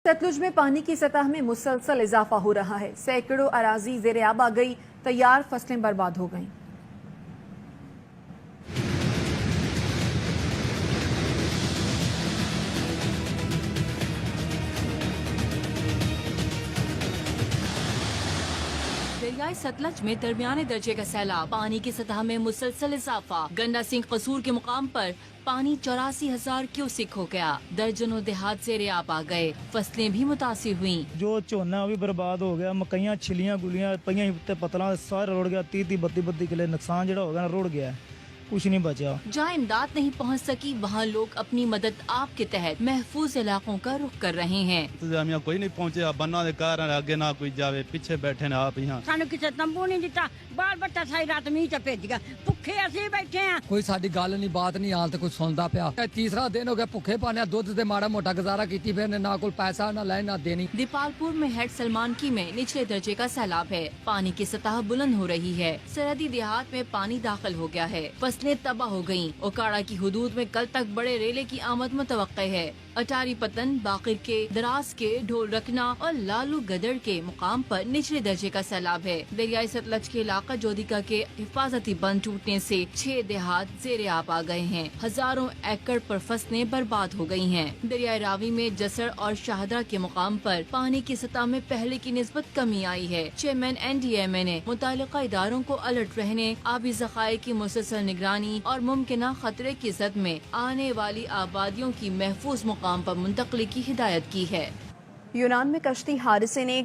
सतलुज में पानी की सतह में मुसलसल इजाफा हो रहा है। सैकड़ों अराजी ज़ेर आब आ गई, तैयार फसलें बर्बाद हो गईं। दरियाई सतलज में दरमियाने दर्जे का सैलाब, पानी की सतह में मुसलसल इजाफा। गंडा सिंह कसूर के मुकाम पर पानी 84,000 क्यूसिक हो गया। दर्जनों देहात ज़ेर आब आ गए, फसलें भी मुतासिर हुई। जो झोना भी बर्बाद हो गया, मकइयां छिलियां गुलियां पईयां पतला सारा रुड़ गया। 30 32 किले नुकसान जो होगा रुड़ गया, कुछ नहीं बचा। जहाँ इमदाद नहीं पहुँच सकी, वहाँ लोग अपनी मदद आप के तहत महफूज इलाकों का रुख कर रहे हैं। इंतजामिया कोई नहीं पहुंचे, बन्ना दे कारण आगे ना कोई जावे, पीछे बैठे ने आप यहाँ। सानू किसी तंबू नहीं दिता, बाल बच्चा सारी रात मीह च भेज गया, भुखे असीं बैठे हैं। कोई साडी गल नहीं बात नहीं, हाल तो कुछ सुनता पिया। तीसरा दिन हो गया भुखे पाने, दुध से माड़ा मोटा गुजारा की, फिर ना कोई पैसा ना ले ना देनी। दीपालपुर में हेड सलमानकी में निचले दर्जे का सैलाब है, पानी की सतह बुलंद हो रही है। सरहदी देहात में पानी दाखिल हो गया है, फसलें तबाह हो गयी। ओकाड़ा की हुदूद में कल तक बड़े रेले की आमद मुतवक्के है। अटारी पतन, बाकिर के, दराज के, ढोल रखना और लालू गदड़ के मुकाम पर निचले दर्जे का सैलाब है। दरियाई सतलज के इलाका जोदिका के हिफाजती बंद टूटने से 6 देहात ज़ेर आब आ गए हैं। हजारों एकड़ पर फसलें बर्बाद हो गई हैं। दरियाई रावी में जसर और शाहदरा के मुकाम पर पानी की सतह में पहले की निस्बत कमी आई है। चेयरमैन NDMA ने मुतालिका इदारों को अलर्ट रहने, आबी ज़खायर की मुसलसल निगरानी और मुमकिना खतरे की जद में आने वाली आबादियों की महफूज मुकाम पर मुंतकली की हिदायत की है। यूनान में कश्ती हादसे ने